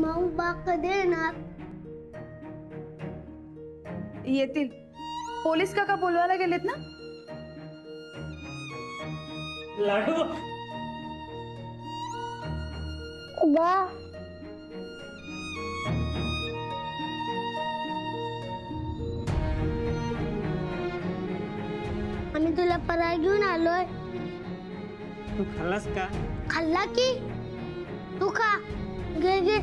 माऊ बा कधी येणार? येतील. पोलीस काका बोलवायला गेलेत ना. लाडू बा आम्ही तुला पराय घेऊन आलोय. तू खाल्लास का? खाल्ला की तू खा. घे घे.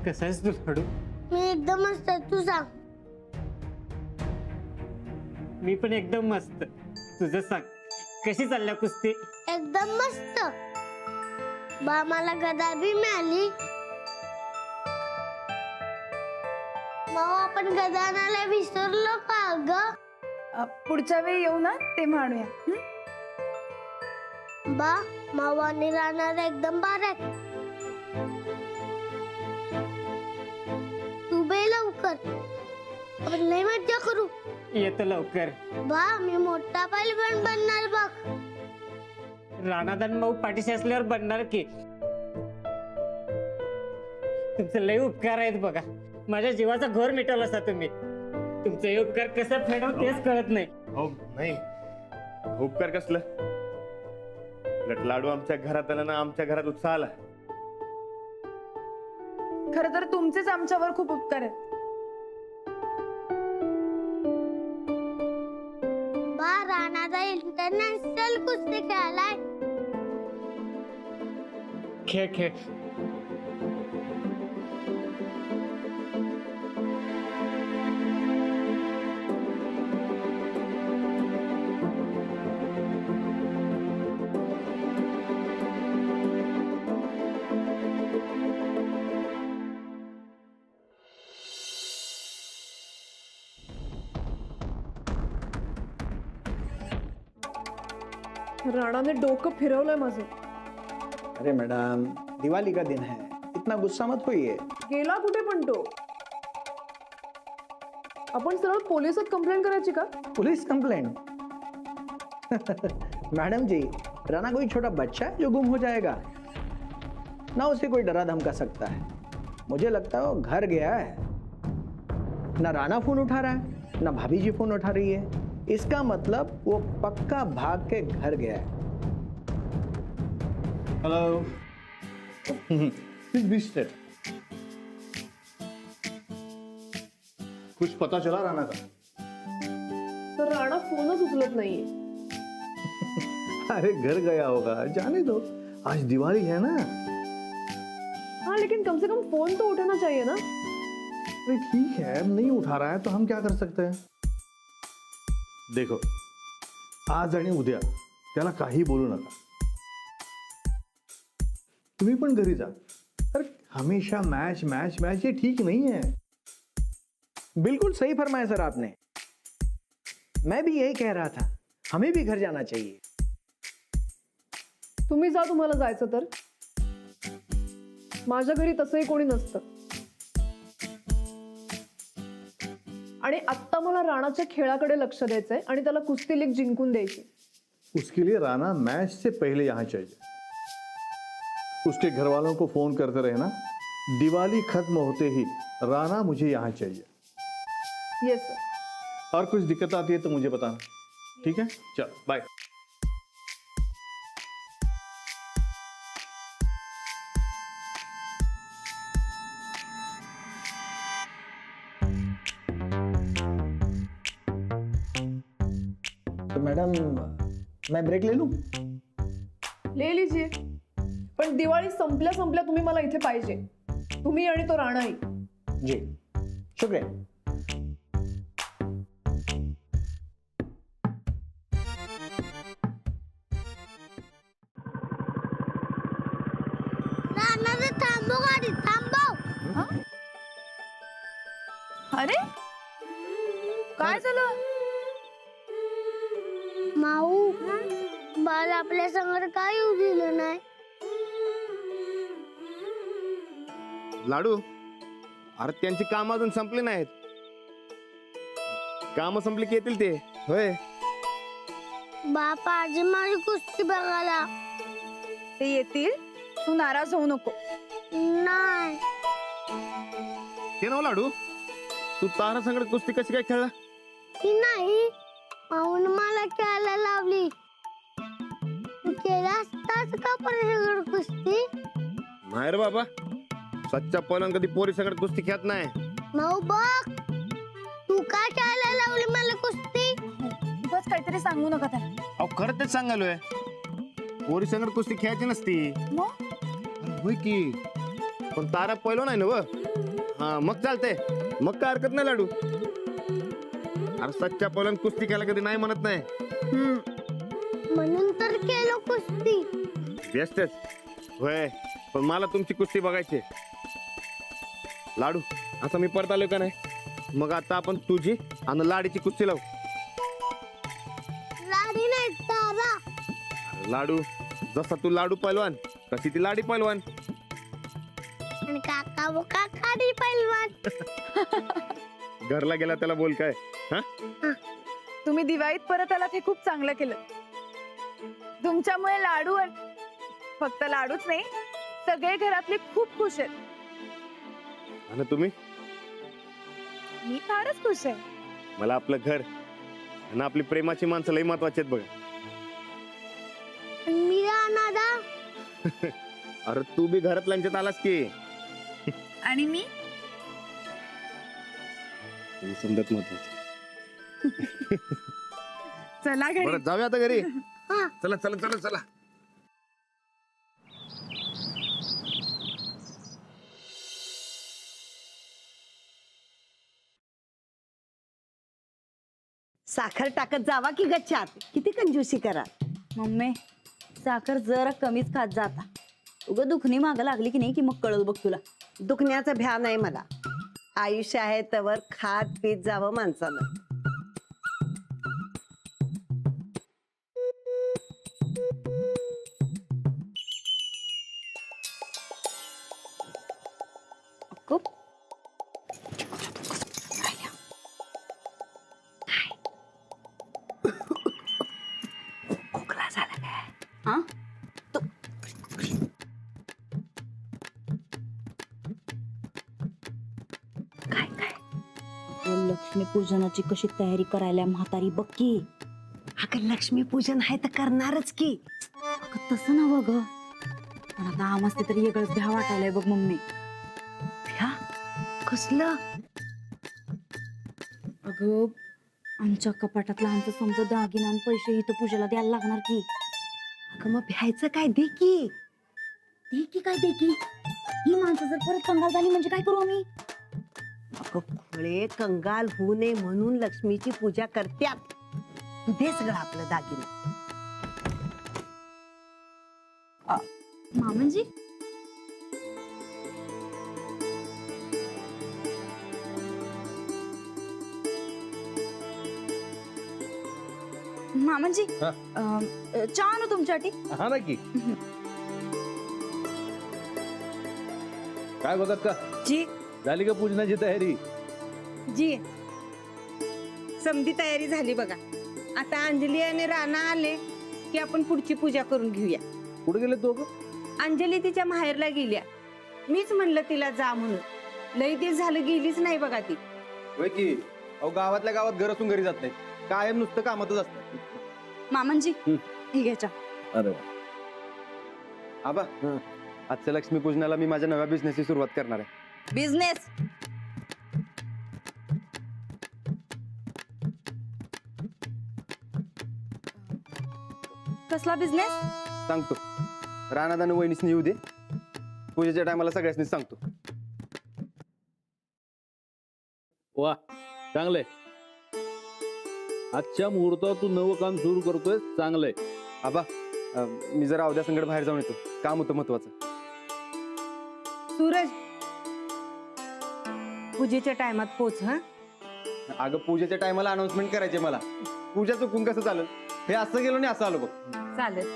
कसा आहेस तू लाडू? मी एकदम मस्त. तू सांग. मी पण एकदम मस्त. तुझं सांग, कशी चालल्या कुस्ती? एकदम मस्त. बा मला गदा बी मिळाली. माऊ आपण गदा आणायला विसरलो का ग? पुढच्या वेळी येऊ ना तेव्हा आणूया. बा माऊ आणि राहणार एकदम बारक. तू बे लवकर. आपण लय मज्जा करू. येतो लवकर. बा मी मोठा पैलवान बनणार बघ. राणादान मऊ पाठीशी असल्यावर बनणार की. तुमचे लय उपकार आहेत बघा. माझ्या जीवाचा घोर मिटवला असता तुम्ही. तुमचे हे उपकार कसं फेडावं तेच कळत नाही. हो नाही, उपकार कसलं. उलट लाडू आमच्या घरात आला ना, आमच्या घरात उत्साह आला. खरं तर तुमचेच आमच्यावर खूप उपकार आहेत. बा राणादा इंटरनॅशनल कुस्ती खेळालाय. खेळ खेळ. राणाने डोकं फिरवलंय माझं. अरे मैडम, दिवाली का दिन है, इतना गुस्सा मत होइए. गेला कुठे पण तो. आपण सरळ पोलिसात कंप्लेंट करायची का? Police complaint? मैडम जी, राना कोई छोटा बच्चा है जो गुम हो जाएगा? ना उसे कोई डरा धमका सकता है. मुझे लगता है वो घर गया है. ना राना फोन उठा रहा है, ना भाभी जी फोन उठा रही है. इसका मतलब वो पक्का भाग के घर गया है. हेलो. Please be state. कुछ पता चला राणा का? तर राणा फोनच उचलत नाहीये. अरे घर गया होगा, जाने दो. आज दिवाली है ना. हाँ लेकिन कम से कम फोन तो उठाना चाहिए ना. अरे ठीक है, नहीं उठा रहा है तो हम क्या कर सकते हैं. देखो, आज आणि उद्या त्याला काही बोलू नका. तुम्ही पण घरी जा. अरे हमेशा मैच मैच मैच ये ठीक नहीं है. बिल्कुल सही फरमाया सर आपने. मैं भी यही कह रहा था, हमें भी घर जाना चाहिए. तुम्ही जा तुम्हाला जायचं तर. माझ्या घरी तसंही कोणी नसतं. आणि आत्ता मला राणाच्या खेळाकडे लक्ष द्यायचंय आणि त्याला कुस्ती लीग जिंकून द्यायची. उसके लिए राना मैच से पहले यहां चाहिए. उसके घर वालों को फोन करते रहे ना. दिवाली खत्म होते ही राना मुझे यहां चाहिए. Yes sir. और कुछ दिक्कत आती है तो मुझे बताना. ठीक है, चल बाय. तो मैडम, मैं ब्रेक ले लूं? ले लीजिए. पण दिवाळी संपल्या संपल्या तुम्ही मला इथे पाहिजे. तुम्ही आणि तो राणाही. जी, शुक्रिया. राणादा थांबव गाडी. थांबव. अरे काय झालं? माऊ बाल आपल्या संग काय येऊ दिलं नाही. लाडू, अरे त्यांची काम अजून संपली नाहीत. काम संपली की येतील ते. होय, बापा आजी माझी कुस्ती बघायला. ते येतील, तू नाराज होऊ नको. नाही ते नाव लाडू. तू तारा संगड कुस्ती कशी काय खेळला? ती नाही, माऊन मला खेळायला लावली. तू केला असतास का परत कुस्ती? नाही रे बाबा, सच्चा पहिलवान कधी पोरी संगड कुस्ती खेळत नाही. माऊ बघ, तू का खेळायला लावली मला कुस्ती? बस काहीतरी सांगू नका त्याला. अहो खरं तेच सांगालोय, पोरी संगड कुस्ती खेळायची नसती. मग होय की, पण तारा पहिलवान आहे ना व. हा मग चालतंय, मग काय हरकत नाही लाडू. अरे सच्चा पहिलवान कुस्ती खेळायला कधी नाही म्हणत नाही. म्हणून तर केलो कुस्ती. बेस्टच. होय, पण मला तुमची कुस्ती बघायची. लाडू, असं मी परत आलोय का नाही, मग आता आपण तुझी आणि लाडीची कुस्ती लावू. लाडी नाही तारा. अरे लाडू, जसा तू लाडू पैलवान तशी ती लाडी पैलवान. आणि काका वो काकाडी पैलवान. घरला गेला त्याला बोल काय. हा तुम्ही दिवाळीत परत आलात हे खूप चांगलं केलं. तुमच्यामुळे लाडू फक्त लाडूच नाही, सगळे घरातले खूप खुश आहेत. आणि तुम्ही? मी फारच खुश आहे. मला आपलं घर आणि आपली प्रेमाची माणसं लई महत्वाची आहेत बघा. मी राहणारा. अरे तू बी घरातल्यांच्यात आलास की. आणि मी समजत महत्वाचं. चला घरी. बरं जाऊया आता घरी. हा. चला चला चला चला. साखर टाकत जावा की गच्च्यात, किती कंजूसी करा. मम्मी साखर जरा कमीच खात जाता. उग दुखणी माग लागली की नाही की मग कळल बघ तुला. दुखण्याचं भ्या नाही मला. आयुष्य आहे तवर खात पीत जावं माणसानं. खूप खोकला झाला काय? हा काय काय? लक्ष्मी पूजनाची कशी तयारी करायला म्हातारी बघ की. अगं लक्ष्मी पूजन आहे तर करणारच की. अगं तसं ना बघ, पण आता आमस्ते तरी वेगळंच भ्या वाटायलाय बघ मम्मी. भ्या? कसलं? अगं आमच्या कपाटातला आमचं समजा दागिना आणि पैसे इथं पूजेला द्यायला लागणार की. अगं मग भ्यायचं काय? दे की. दे की काय दे की. ही माणसं जर परत कंगाल झाली म्हणजे काय करू आम्ही? अगं खुळे कंगाल होऊ नये म्हणून लक्ष्मीची पूजा करत्यात. तू दे सगळं आपलं दागिनं. मामनजी मामनजी हा? चहा आणू तुमच्यासाठी. हा ना की. काय बघत का? जी झाली का पूजनाची तयारी? जी समधी तयारी झाली बघा. आता अंजली आणि राणा आले की आपण पुढची पूजा करून घेऊया. कुठे गेले दोघं? अंजली तिच्या माहेरला गेल्या. मीच म्हणलं तिला जा म्हणून. लई दिवस झालं गेलीच नाही बघा ती. होय की. अहो गावातल्या गावात घर असून घरी जात नाही, कायम नुसतं कामातच असतं. मामनजी ही घ्या चहा. अरे आबा, आजच्या लक्ष्मी पूजनाला मी माझ्या नव्या बिझनेसची सुरुवात करणार आहे. बिझनेस कसला बिझनेस? सांगतो. राणादान वहिनीसनी येऊ दे, पूजेच्या टायमाला सगळ्यांनी सांगतो. वा, चांगलंय. आजच्या मुहूर्तावर तू नवं काम सुरू करतोय, चांगलंय. आबा, मी जरा अवध्या संगड बाहेर जाऊन येतो, काम होतं महत्वाचं. सूरज पूजेच्या टायमात पोच. हा अगं पूजेच्या टायमाला अनाउन्समेंट करायचे मला. पूजा चुकून कसं चालेल? हे असं गेलो नाही असं आलो बघ. चालेल.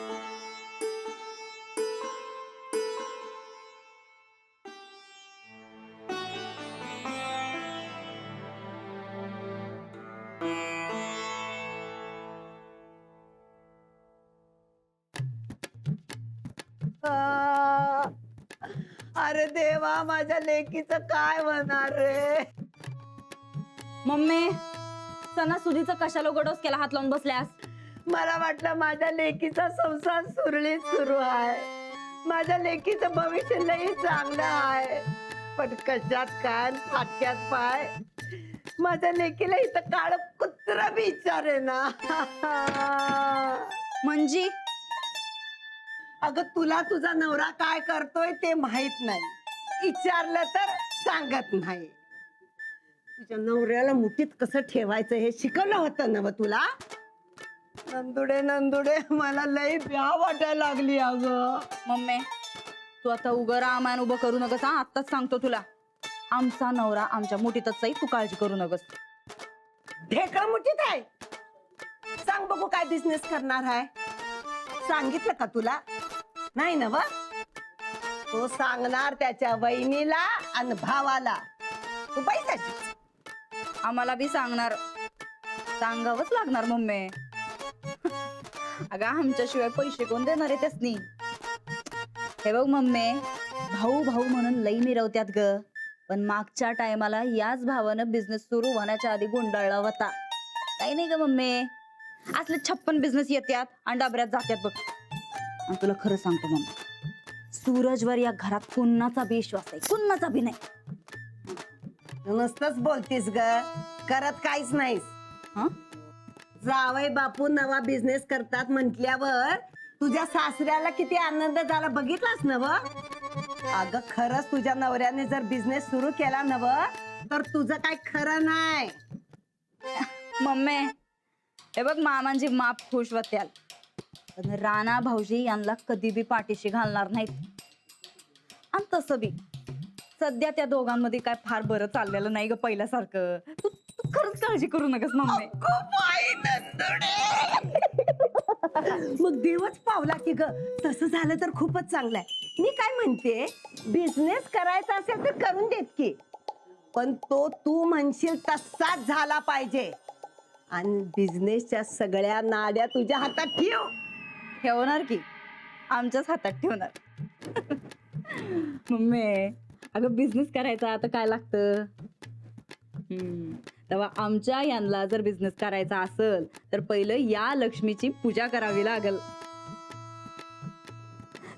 अरे देवा, माझ्या लेकीचं काय होणार रे? मम्मी सणासुदीचा कशाला गडोस केला हात लावून बसल्यास? मला वाटलं माझ्या लेकीचा संसार सुरळीत सुरू आहे, माझ्या लेकीचं भविष्य लई चांगलं आहे. पण कशात काय न फाटक्यात पाय, माझ्या लेकीला इथं काळ कुत्रा विचारे ना. म्हणजे अगं तुला तुझा नवरा काय करतोय ते माहित नाही, विचारलं तर सांगत नाही. तुझ्या नवऱ्याला मुठीत कसं ठेवायचं हे शिकवलं होतं ना तुला? नंदुडे नंदुडे, मला लई भ्या वाटायला लागली अगं. मम्मी तू आता उगं रामायण उभं करू नकस. हा आत्ताच सांगतो तुला, आमचा नवरा आमच्या मुठीतच आहे, तू काळजी करू नकस. ढेकळं मुठीत आहे. सांग बघू काय बिझनेस करणार आहे? सांगितलं का तुला? नाही ना व? तो सांगणार त्याच्या वहिनीला आणि भावाला. तू पैशाची आम्हाला बी सांगणार, सांगावंच लागणार मम्मी. अगं आमच्याशिवाय पैसे कोण देणार आहे त्यासनी? हे बघ मम्मी, भाऊ भाऊ म्हणून लई मिरवत्यात ग, पण मागच्या टायमाला याच भावानं बिझनेस सुरू होण्याच्या आधी गुंडाळला होता. काही नाही ग मम्मी, असले 56 बिझनेस येतात आणि डाबऱ्यात जात्यात बघ. आणि तुला खरं सांगतो मम्मी, सूरजवर या घरात कुणाचा बी विश्वास आहे, कुणाचा बी नाही. नुसतंच बोलतीस ग, करत काहीच नाहीस. हा जावई बापू नवा बिझनेस करतात म्हटल्यावर तुझ्या सासऱ्याला किती आनंद झाला बघितलास नव? अगं खरंच तुझ्या नवऱ्याने जर बिझनेस सुरू केला नव तर तुझं काय खरं नाही. मम्मी हे बघ, मामांची माप खुश होत्याल, पण राणा भाऊजी यांना कधी बी पाठीशी घालणार नाहीत. आणि तसं बी सध्या त्या दोघांमध्ये काय फार बरं चाललेलं नाही ग पहिल्यासारखं. तू तू खरंच काळजी करू नकस मम्मी. मग देवच पावला की ग, तसं झालं तर खूपच चांगलंय. मी काय म्हणते, बिझनेस करायचा असेल तर करून देत की, पण तो तू म्हणशील तसाच झाला पाहिजे. आणि बिझनेसच्या सगळ्या नाड्या तुझ्या हातात ठेव. ठेवणार की, आमच्याच हातात ठेवणार. मम्मी अगं बिझनेस करायचा आता काय लागतं? तेव्हा आमच्या यांना जर बिझनेस करायचा असेल तर पहिलं या लक्ष्मीची पूजा करावी लागल,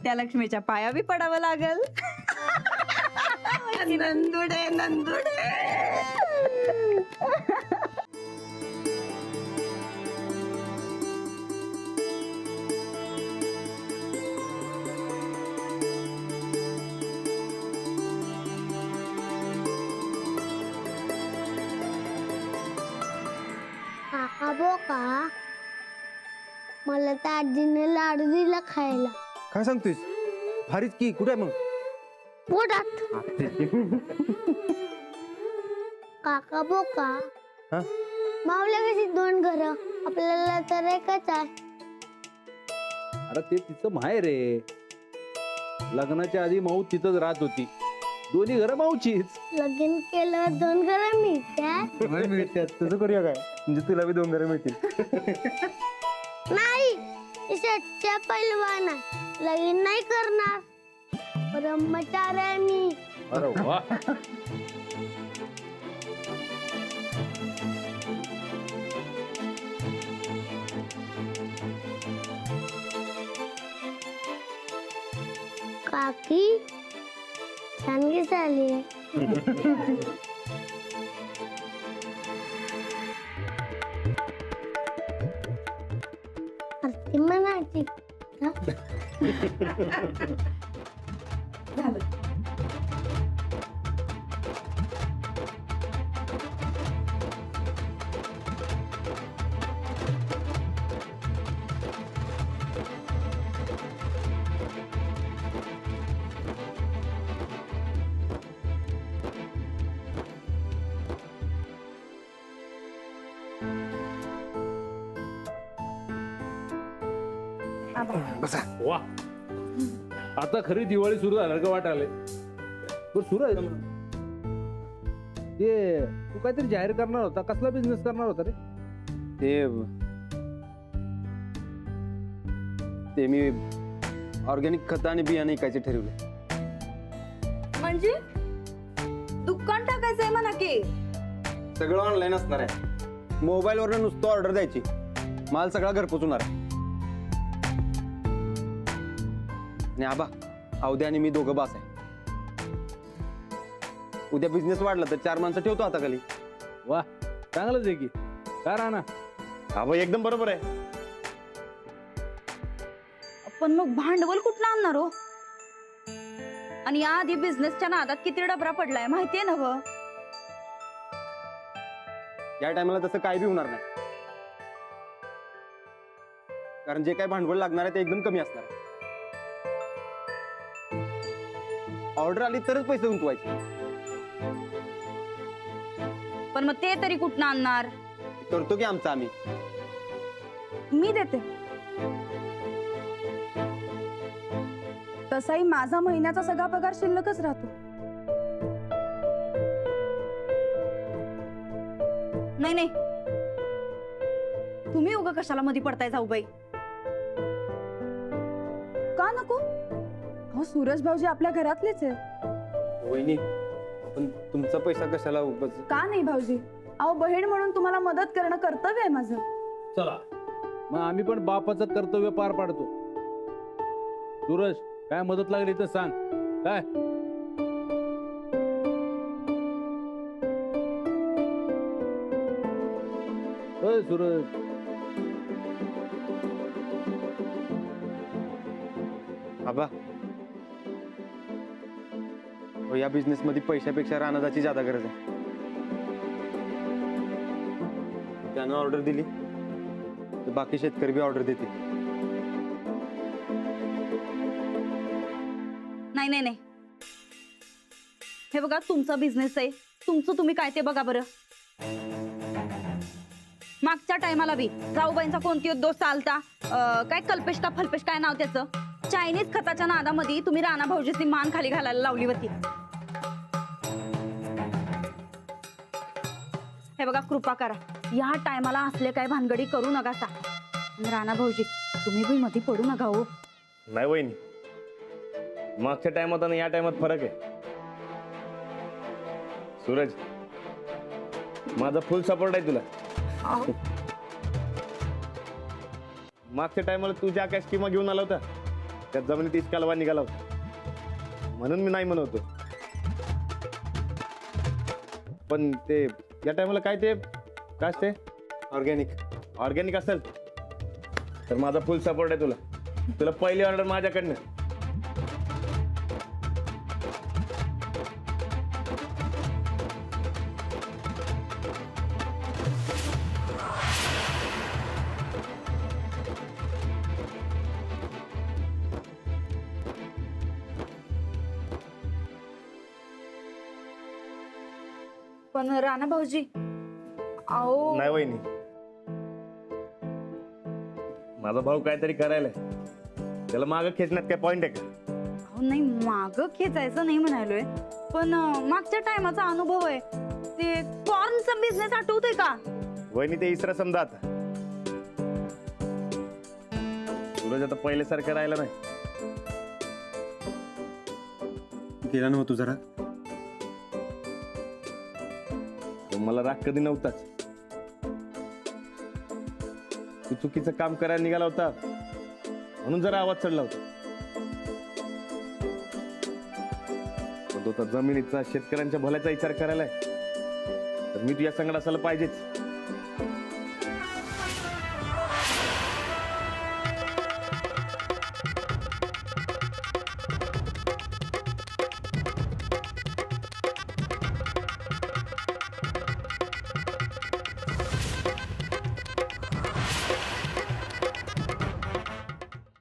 त्या लक्ष्मीच्या पाया बी पडावं लागल. नंदुडे नंदुडे. काका बोका, मला त्या आजीने लाडू दिला खायला. काय सांगतोयस? भारीच की, कुठे आहे मग? पोटात. काका बोका, हा? मावल्या कशी 2 घर, आपल्याला तर एकच आहे. अरे ते तिचं माहेर आहे. लग्नाच्या आधी माऊ तिथंच राहत होती. दोन्ही घरं माऊचीच. लगीन केलं 2 घर मिळतात. मिळतात. तुझं करूया काय? म्हणजे तुला बी 2 घरं मिळतील. नाही, सच्चा पैलवान आहे, लगीन नाही करणार. ब्रह्मचारी आहे मी. अरे वा. काकी छान दिसायली. आरती म्हणायची. वा. आता खरी दिवाळी सुरू झाणार का वाटायला? सुरू आहे ना. ते तू काहीतरी जाहीर करणार होता, कसला बिझनेस करणार होता रे? ते मी ऑर्गॅनिक खत आणि बियाणे विकायचे ठरवले. म्हणजे दुकान टाकायचंय म्हणा की. सगळं ऑनलाईन असणार आहे. मोबाईलवरून नुसतं ऑर्डर द्यायची, माल सगळा घरपोच होणार आहे. आणि आबा, अवध्या आणि मी दोघं बास आहे. उद्या बिझनेस वाढला तर 4 माणसं ठेवतो आता खाली. वा, चांगलंच आहे की. का राणा? आबा एकदम बरोबर आहे. पण मग भांडवल कुठनं आणणार हो? आणि या आधी बिझनेसच्या नादात किती डबरा पडलाय माहितीये ना व? या टायमाला तसं काय बी होणार नाही, कारण जे काय भांडवल लागणार आहे ते एकदम कमी असणार आहे. ऑर्डर आली तरच पैसे गुंतवायचे. पण मग ते तरी कुठनं आणणार? करतो की आमचं आम्ही. मी देते. तसाही माझा महिन्याचा सगळा पगार शिल्लकच राहतो. नाही नाही, तुम्ही उगा कशाला मध्ये पडताय जाऊबाई? का नको? अहो सूरज भाऊजी आपल्या घरातलेच आहे. वहिनी, पण तुमचा पैसा कशाला उगाच? का नाही भाऊजी? अहो बहीण म्हणून तुम्हाला मदत करणं कर्तव्य आहे माझं. चला मग आम्ही पण बापाचं कर्तव्य पार पाडतो. सूरज, काय मदत लागली तर सांग. काय होय सूरज? आबा, हो, या बिझनेस मध्ये पैशापेक्षा रानाची ज्यादा गरज आहे. त्यानं ऑर्डर दिली तर बाकी शेतकरी बी ऑर्डर देतील. नाही नाही नाही, हे बघा तुमचा बिझनेस आहे, तुमचं तुम्ही काय ते बघा बरं. मागच्या टायमाला बी जाऊबाईंचा कोणती दोस्त चालता, काय कल्पेश का फल्पेश काय नाव त्याचं, चायनीज खताच्या नादामध्ये तुम्ही राणा भाऊजीची मान खाली घालायला लावली होती. हे बघा कृपा करा, या टायमाला असले काय भानगडी करू नका सा. राणा भाऊजी तुम्ही बी मध्ये पडू नका हो. नाही वहिनी, मागच्या टायमात आणि या टायमात फरक आहे. सूरज, माझा फुल सपोर्ट आहे तुला. मागच्या टायमाला तू ज्या काय स्कीमा घेऊन आला होता त्यात जमिनीत इचकालवा निघाला होता, म्हणून मी नाही म्हणतो. पण ते या टायमाला काय असते ऑर्गॅनिक असेल तर माझा फुल सपोर्ट आहे तुला. तुला पहिली ऑर्डर माझ्याकडनं. पण राणा भाऊजी अहो. नाही वहिनी, माझा भाऊ काहीतरी करायला, त्याला मागं खेचण्यात काय पॉइंट आहे का? अहो नाही, माग खेचायचं नाही म्हणालोय, पण मागच्या टायमाचा अनुभव आहे. ते कॉर्नचा बिझनेस आठवतोय का? वहिनी ते इसरा समजा आता. सूरज आता पहिल्यासारखं राहिलं नाही. गेला नव्हतं जरा. मला राग कधी नव्हताच. तू चुकीचं काम करायला निघाला होता म्हणून जरा आवाज चढला होता. पण तो तर जमिनीचा, शेतकऱ्यांच्या भल्याचा विचार करायला, तर मी तुझ्या संगत असायला पाहिजेच.